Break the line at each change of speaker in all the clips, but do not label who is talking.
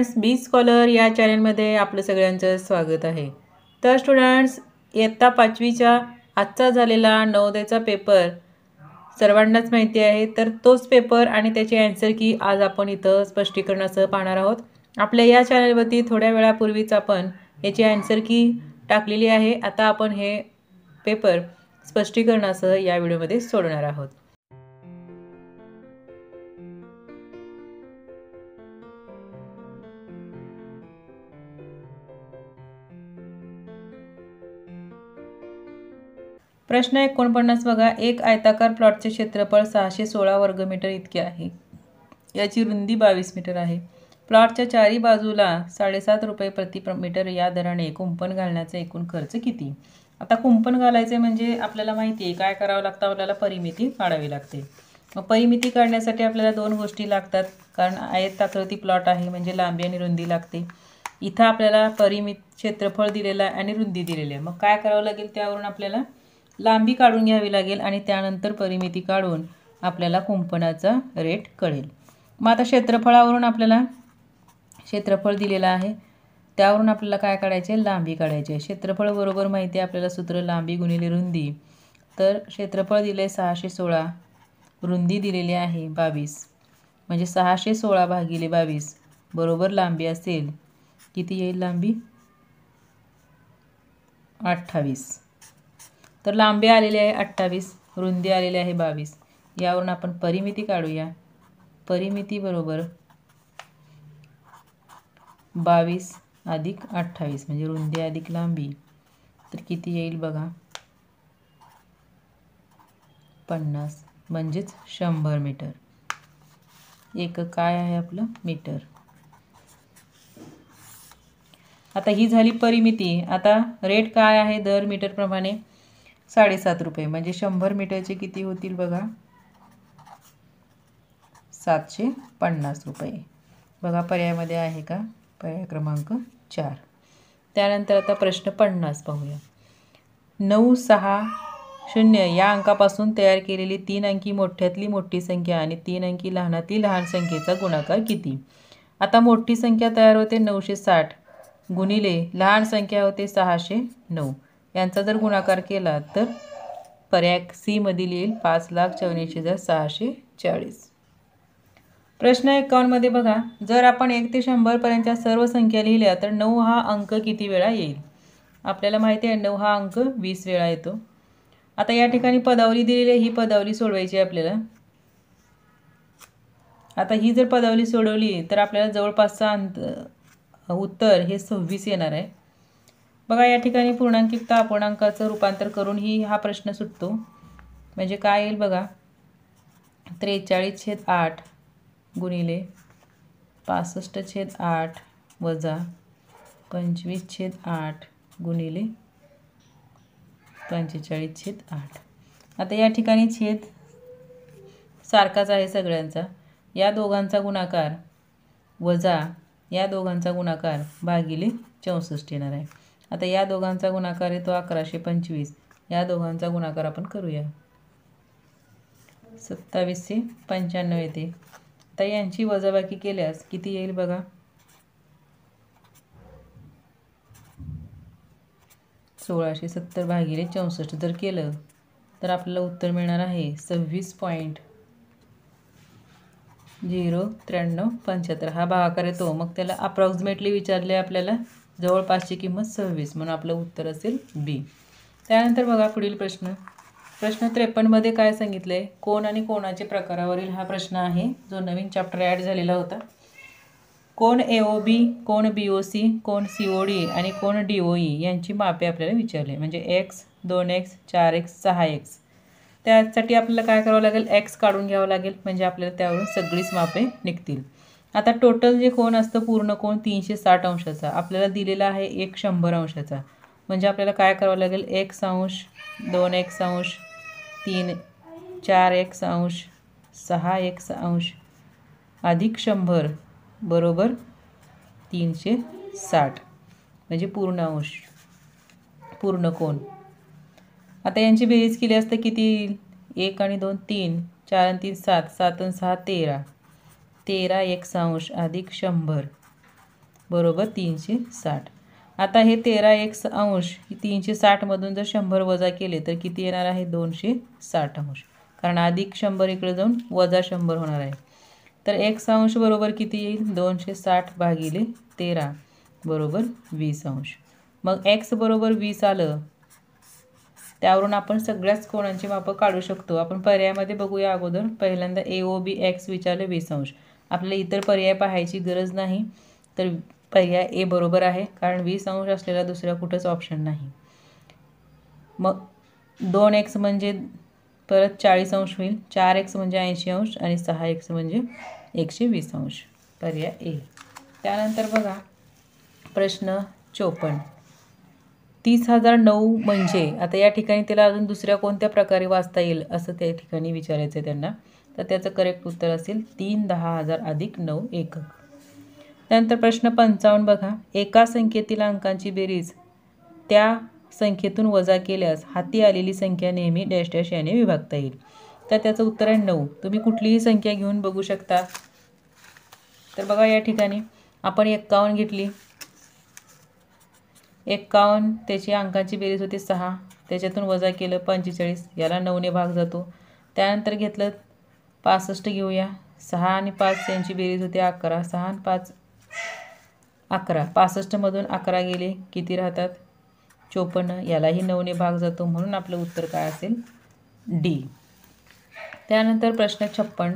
Students, बी scholar या चॅनलमध्ये आपलं सगळ्यांचं स्वागत आहे. तर स्टुडंट्स, इयत्ता 5वीच्या आजचा झालेला नवोदयचा पेपर सर्वांनाच माहिती आहे. तर तोच पेपर आणि त्याची आन्सर की आज आपण इथं स्पष्टीकरणासह पाहणार आहोत. आपल्या या चॅनलवरती थोड्या वेळापूर्वीच आपण याची आन्सर की टाकलेली आहे. आता आपण हे पेपर स्पष्टीकरणासह या व्हिडिओमध्ये सोडवणार आहोत. प्रश्न 49 बघा. एक आयताकार प्लॉटचे क्षेत्रफळ 616 वर्गमीटर इतके आहे. याची रुंदी 22 मीटर आहे. प्लॉटच्या चारी बाजूला 7.5 रुपये प्रति मीटर या दराने कुंपण घालण्याचा एकूण खर्च किती? आता कुंपण घालायचे म्हणजे आपल्याला माहिती आहे काय करावं लागतं, आपल्याला परिमिती काढावी लागते. मग परिमिती काढण्यासाठी आपल्याला दोन गोष्टी लागतात, कारण आयताकृती प्लॉट आहे म्हणजे लांबी आणि रुंदी लागते. इथं आपल्याला क्षेत्रफळ दिलेलं आहे आणि रुंदी दिलेली आहे. मग काय करावं लागेल, त्यावरून आपल्याला लांबी काढून घ्यावी लागेल आणि त्यानंतर परिमिती काढून आपल्याला कुंपणाचा रेट कळेल. मग आता क्षेत्रफळावरून आपल्याला क्षेत्रफळ दिलेलं आहे, त्यावरून आपल्याला काय काढायचे, लांबी काढायची आहे. क्षेत्रफळ बरोबर माहिती आहे आपल्याला सूत्र लांबी गुणिले रुंदी. तर क्षेत्रफळ दिले 616, रुंदी दिलेली आहे 22, म्हणजे 616 भागिले 22 बरोबर लांबी असेल किती येईल, लांबी 28. तर लांबी आलेली आहे 28, रुंदी आलेली आहे 22. यावरून आपण परिमिती काढूया. परिमिती बरोबर 22 अधिक 28 म्हणजे रुंदी अधिक लांबी. तर किती येईल बघा, 50 म्हणजेच 100 मीटर. एकक काय आहे आपलं, मीटर. आता ही झाली परिमिती. आता रेट काय आहे, दर मीटर प्रमाणे 7.5 रुपये म्हणजे 100 मीटरचे किती होतील बघा, 750 रुपये. बघा पर्यायामध्ये आहे का, पर्याय क्रमांक 4. त्यानंतर आता प्रश्न 50 पाहूया. 960 या अंकापासून तयार केलेली 3 अंकी मोठ्यातली मोठी संख्या आणि 3 अंकी लहानातली लहान संख्येचा गुणाकार किती? आता मोठी संख्या तयार होते 960 गुणिले लहान संख्या होते 609. यांचा जर गुणाकार केला तर पर्याय सी मधील येईल 5,84,640. प्रश्न 51 मध्ये बघा. जर आपण 1 ते 100 पर्यंतच्या सर्व संख्या लिहिल्या तर 9 हा अंक किती वेळा येईल? आपल्याला माहिती आहे 9 हा अंक 20 वेळा येतो. आता या ठिकाणी पदावली दिलेली आहे, ही पदावली सोडवायची आहे आपल्याला. आता ही जर पदावली सोडवली तर आपल्याला जवळपासचा उत्तर हे 26 येणार आहे. बघा या ठिकाणी पूर्णांकित अपूर्णांकाचं रूपांतर करून हा प्रश्न सुटतो. म्हणजे काय येईल बघा, 43/8 गुणिले 65/8 वजा 25/8 गुणिले 45/8. आता या ठिकाणी छेद सारखाच आहे सगळ्यांचा. या दोघांचा गुणाकार वजा या दोघांचा गुणाकार भागिले 64 येणार आहे. आता या दोघांचा गुणाकार येतो 1125. या दोघांचा गुणाकार आपण करूया, 2795 येते. आता यांची वजाबाकी केल्यास किती येईल बघा, 1670 भागिले 64 जर केलं तर आपल्याला उत्तर मिळणार आहे 26.09375. हा भागाकार येतो. मग त्याला अप्रॉक्सिमेटली विचारले आपल्याला, जवळपासची किंमत 26 म्हणून आपलं उत्तर असेल बी. त्यानंतर बघा पुढील प्रश्न. प्रश्न 53 मध्ये काय सांगितलंय, कोन आणि कोनाचे प्रकारावरील हा प्रश्न आहे, जो नवीन चॅप्टर ॲड झालेला होता. कोन AOB, कोन BOC, कोन COD आणि कोन DOE यांची मापे आपल्याला विचारले. म्हणजे x, 2x, 4x, 6x. त्यासाठी आपल्याला काय करावं लागेल, x काढून घ्यावं लागेल म्हणजे आपल्याला त्यावरून सगळीच मापे निघतील. आता टोटल जे कोन असतं पूर्ण कोन 360 अंशाचा आपल्याला दिलेला आहे, एक 100 अंशाचा. म्हणजे आपल्याला काय करावं लागेल, x अंश, 2x अंश, 4x अंश, 6x अंश अधिक 100 बरोबर 360 म्हणजे पूर्ण अंश, पूर्ण कोन. आता यांची बेरीज केली असतं किती येईल, 1 आणि 2 3, 4 आणि 3 7, 7 आणि 6 13, 13x अंश अधिक 100 बरोबर 360. आता हे 13x ही 360मधून जर 100 वजा केले तर किती येणार आहे 260 कारण अधिक 100 इकडे जाऊन वजा 100 होणार आहे. तर x बरोबर किती येईल 260 भागिले 13 बरोबर 20. मग x बरोबर 20 आलं. त्यावरून आपण सगळ्याच कोणांची मापं काढू शकतो. आपण पर्यायामध्ये बघूया अगोदर. पहिल्यांदा AOB x विचारले 20. आपल्याला इतर पर्याय पाहायची गरज नाही. तर पर्याय ए बरोबर आहे कारण 20 असलेला दुसरा कुठंच ऑप्शन नाही. मग 2x म्हणजे परत 40 होईल. 4x म्हणजे 80 आणि 6x म्हणजे 120. पर्याय ए. त्यानंतर बघा प्रश्न 54. 30,009 म्हणजे आता या ठिकाणी त्याला अजून दुसऱ्या कोणत्या प्रकारे वाचता येईल असं त्या ठिकाणी विचारायचं आहे त्यांना. तर त्याचं करेक्ट उत्तर असेल 3 10,000 अधिक 9 एकक. त्यानंतर प्रश्न 55 बघा. एका संख्येतील अंकांची बेरीज त्या संख्येतून वजा केल्यास हाती आलेली संख्या नेहमी डॅश डॅश याने विभागता येईल. तर त्याचं उत्तर आहे 9. तुम्ही कुठलीही संख्या घेऊन बघू शकता. तर बघा या ठिकाणी आपण 51 घेतली. 51 त्याची अंकांची बेरीज होती 6. त्याच्यातून वजा केलं 45. याला 9ने भाग जातो. त्यानंतर घेतलं 65 घेऊया. 6 आणि 5 यांची बेरीज होती 11. 6 आणि 5 11. 65मधून 11 गेले किती राहतात 54. यालाही 9ने भाग जातो म्हणून आपलं उत्तर काय असेल डी. त्यानंतर प्रश्न 56.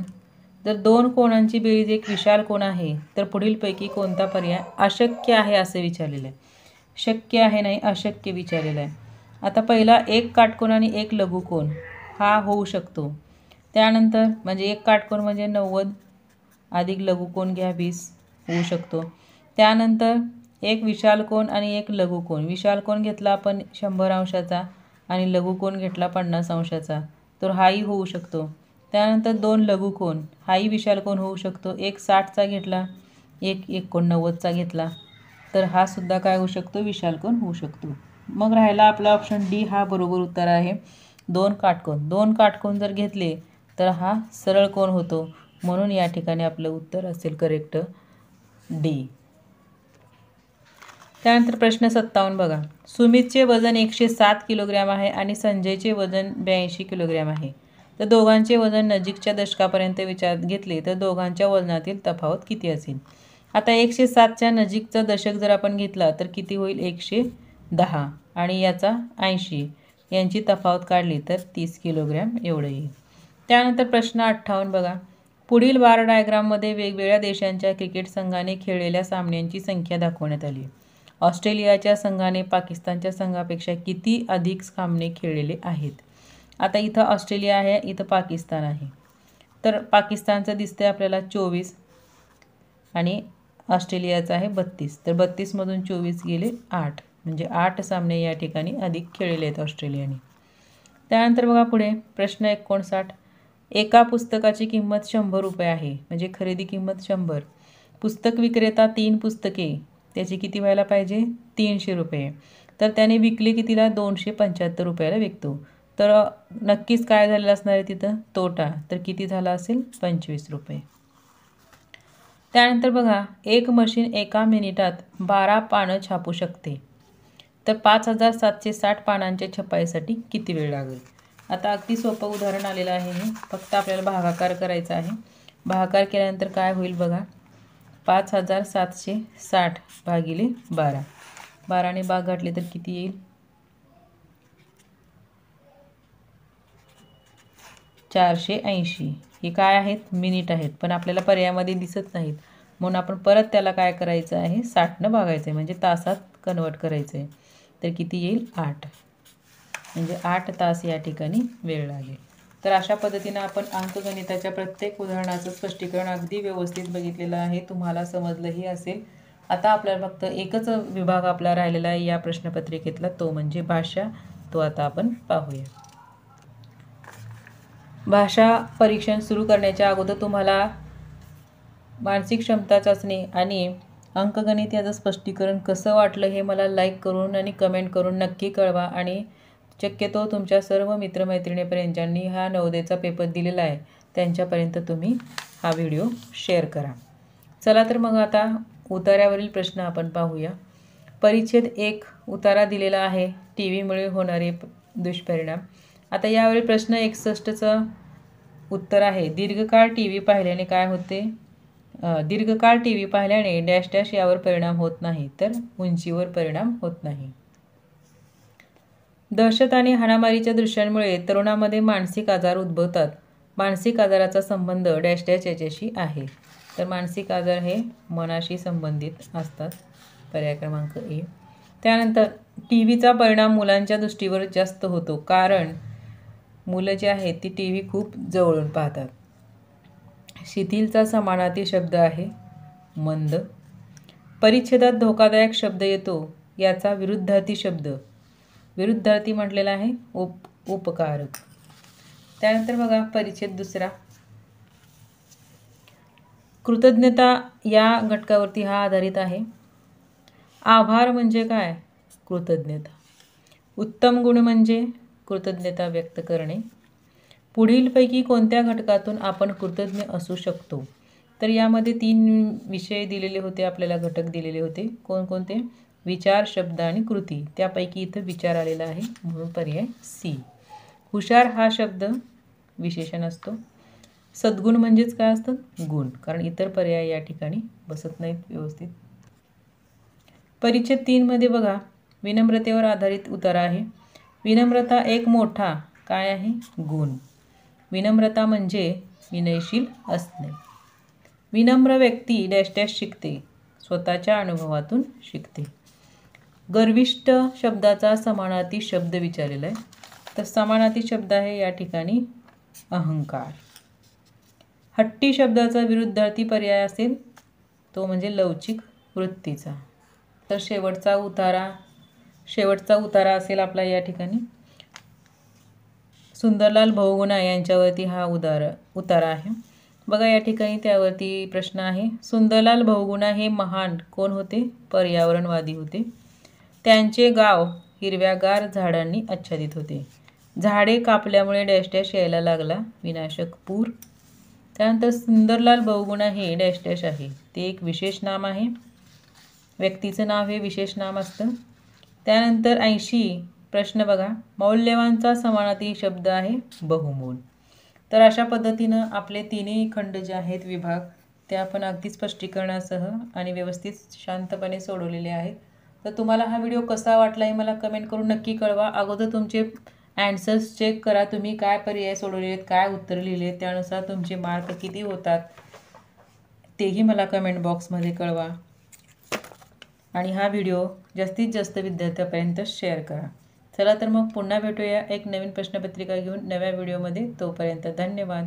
जर दोन कोणांची बेरीज एक विशाल कोन आहे तर पुढीलपैकी कोणता पर्याय अशक्य आहे असे विचारलेलं आहे. शक्य आहे नाही अशक्य विचारलेलं आहे. आता पहिला एक काटकोन आणि एक लघुकोन हा होऊ शकतो. त्यानंतर म्हणजे एक काटकोन म्हणजे 90 अधिक लघुकोन घ्या 20 होऊ शकतो. त्यानंतर एक विशाल कोन आणि एक लघुकोन. विशाल कोन घेतला आपण 100 आणि लघुकोन घेतला 50 तर हाही होऊ शकतो. त्यानंतर दोन लघुकोन हाही विशाल कोन होऊ शकतो. एक 60 घेतला एक 89 घेतला तर हा सुद्धा काय होऊ शकतो विशाल कोन होऊ शकतो. मग राहिला आपला ऑप्शन डी हा बरोबर उत्तर आहे. दोन काटकोन जर घेतले तर हा सरळ कोन होतो म्हणून या ठिकाणी आपलं उत्तर असेल करेक्ट डी. त्यानंतर प्रश्न 57 बघा. सुमितचे वजन 107 किलोग्रॅम आहे आणि संजयचे वजन 82 किलोग्रॅम आहे. तर दोघांचे वजन नजीकच्या दशकापर्यंत विचारात घेतले तर दोघांच्या वजनातील तफावत किती असेल. आता 107च्या नजीकचा दशक जर आपण घेतला तर किती होईल 110 आणि याचा 80 यांची तफावत काढली तर 30 किलोग्रॅम एवढं येईल. त्यानंतर प्रश्न 58 बघा. पुढील बार डायग्राममध्ये वेगवेगळ्या देशांच्या क्रिकेट संघाने खेळलेल्या सामन्यांची संख्या दाखवण्यात आली. ऑस्ट्रेलियाच्या संघाने पाकिस्तानच्या संघापेक्षा किती अधिक सामने खेळलेले आहेत. आता इथं ऑस्ट्रेलिया आहे इथं पाकिस्तान आहे. तर पाकिस्तानचं दिसतंय आपल्याला 24 आणि ऑस्ट्रेलियाचं आहे 32. तर 32मधून 24 गेले 8 म्हणजे 8 सामने या ठिकाणी अधिक खेळलेले आहेत ऑस्ट्रेलियाने. त्यानंतर बघा पुढे प्रश्न 59. एका पुस्तकाची किंमत 100 रुपये आहे म्हणजे खरेदी किंमत 100. पुस्तक विक्रेता 3 पुस्तके त्याची किती व्हायला पाहिजे 300 रुपये. तर त्याने विकले कितीला 275 रुपयाला विकतो. तर नक्कीच काय झालेलं असणार आहे तिथं तोटा. तर किती झाला असेल 25 रुपये. त्यानंतर बघा एक मशीन एका मिनिटात 12 पानं छापू शकते. तर 5760 पानांच्या छपाईसाठी किती वेळ लागेल. आता अगदी सोपं उदाहरण आलेलं आहे हे. फक्त आपल्याला भागाकार करायचा आहे. भागाकार केल्यानंतर काय होईल बघा 5760 भागिले 12. 12ने भाग घातले तर किती येईल 480. हे काय आहेत मिनिट आहेत पण आपल्याला पर्यायामध्ये दिसत नाहीत म्हणून आपण परत त्याला काय करायचं आहे 60ने भागायचं आहे म्हणजे तासात कन्वर्ट करायचं आहे. तर किती येईल 8 म्हणजे 8 तास या ठिकाणी वेळ लागेल. तर अशा पद्धतीने आपण अंकगणिताच्या प्रत्येक उदाहरणाचं स्पष्टीकरण अगदी व्यवस्थित बघितलेलं आहे. तुम्हाला समजलंही असेल. आता आपल्याला फक्त एकच विभाग आपला राहिलेला आहे या प्रश्नपत्रिकेतला तो म्हणजे भाषा. तो आता आपण पाहूया. भाषा परीक्षण सुरू करण्याच्या अगोदर तुम्हाला मानसिक क्षमता चाचणी आणि अंकगणित याचं स्पष्टीकरण कसं वाटलं हे मला लाईक करून आणि कमेंट करून नक्की कळवा. आणि शक्यतो तुमच्या सर्व मित्रमैत्रिणीपर्यंत ज्यांनी हा नवोदयचा पेपर दिलेला आहे त्यांच्यापर्यंत तुम्ही हा व्हिडिओ शेअर करा. चला तर मग आता उतार्यावरील प्रश्न आपण पाहूया. परिच्छेद 1 उतारा दिलेला आहे, टी व्हीमुळे होणारे दुष्परिणाम. आता यावरील प्रश्न 61चं उत्तर आहे, दीर्घकाळ टी व्ही पाहिल्याने काय होते? दीर्घकाळ टी व्ही पाहिल्याने डॅश डॅश यावर परिणाम होत नाही, तर उंचीवर परिणाम होत नाही. दहशत आणि हाणामारीच्या दृश्यांमुळे तरुणांमध्ये मानसिक आजार उद्भवतात. मानसिक आजाराचा संबंध डॅश डॅश याच्याशी आहे, तर मानसिक आजार हे मनाशी संबंधित असतात. पर्याय क्रमांक ए. त्यानंतर टी व्हीचा परिणाम मुलांच्या दृष्टीवर जास्त होतो, कारण मुलं जी आहेत ती टी व्ही खूप जवळून पाहतात. शिथिलचा समानार्थी शब्द आहे मंद. परिच्छेदात धोकादायक शब्द येतो, याचा विरुद्धार्थी शब्द विरुद्धार्थी म्हटलेला आहे उपकारक. त्यानंतर बघा परिच्छेद 2 कृतज्ञता या घटकावरती हा आधारित आहे. आभार म्हणजे काय? कृतज्ञता. उत्तम गुण म्हणजे कृतज्ञता व्यक्त करणे. पुढीलपैकी कोणत्या घटकातून आपण कृतज्ञ असू शकतो? तर यामध्ये 3 विषय दिलेले होते, आपल्याला घटक दिलेले होते. कोणकोणते? विचार, शब्द आणि कृती. त्यापैकी इथं विचार आलेला आहे, म्हणून पर्याय सी. हुशार हा शब्द विशेषण असतो. सद्गुण म्हणजेच काय असतं? गुण, कारण इतर पर्याय या ठिकाणी बसत नाहीत व्यवस्थित. परिच्छेद 3 मध्ये बघा, विनम्रतेवर आधारित उतारा आहे. विनम्रता एक मोठा काय आहे? गुण. विनम्रता म्हणजे विनयशील असणे. विनम्र व्यक्ती डॅश डॅश शिकते, स्वतःच्या अनुभवातून शिकते. गर्विष्ठ शब्दाचा समानार्थी शब्द विचारलेला आहे, तर समानार्थी शब्द आहे या ठिकाणी अहंकार. हट्टी शब्दाचा विरुद्धार्थी पर्याय असेल तो म्हणजे लवचिक वृत्तीचा. तर शेवटचा उतारा असेल आपला या ठिकाणी सुंदरलाल बहुगुणा यांच्यावरती हा उतारा आहे. बघा या ठिकाणी त्यावरती प्रश्न आहे, सुंदरलाल बहुगुणा हे महान कोण होते? पर्यावरणवादी होते. त्यांचे गाव हिरव्यागार झाडांनी आच्छादित होते. झाडे कापल्यामुळे डॅश डॅश यायला लागला, विनाशक पूर. त्यानंतर सुंदरलाल बहुगुणा हे डॅश डॅश आहे, ते एक विशेष नाम आहे. व्यक्तीचं नाव हे विशेष नाम असतं. त्यानंतर 80 प्रश्न बघा, मौल्यवानचा समानार्थी शब्द आहे बहुमोल. तर अशा पद्धतीनं आपले 3ही खंड जे आहेत विभाग, ते आपण अगदी स्पष्टीकरणासह आणि व्यवस्थित शांतपणे सोडवलेले आहेत. तर तुम्हाला हा व्हिडिओ कसा वाटला हे मला कमेंट करून नक्की कळवा. अगोदर तुमचे ॲन्सर्स चेक करा, तुम्ही काय पर्याय सोडवले आहेत, काय उत्तर लिहिले आहेत, त्यानुसार तुमचे मार्क किती होतात तेही मला कमेंट बॉक्समध्ये कळवा. आणि हा व्हिडिओ जास्तीत जास्त विद्यार्थ्यांपर्यंत शेअर करा. चला तर मग पुन्हा भेटूया एक नवीन प्रश्नपत्रिका घेऊन नव्या व्हिडिओमध्ये. तोपर्यंत धन्यवाद.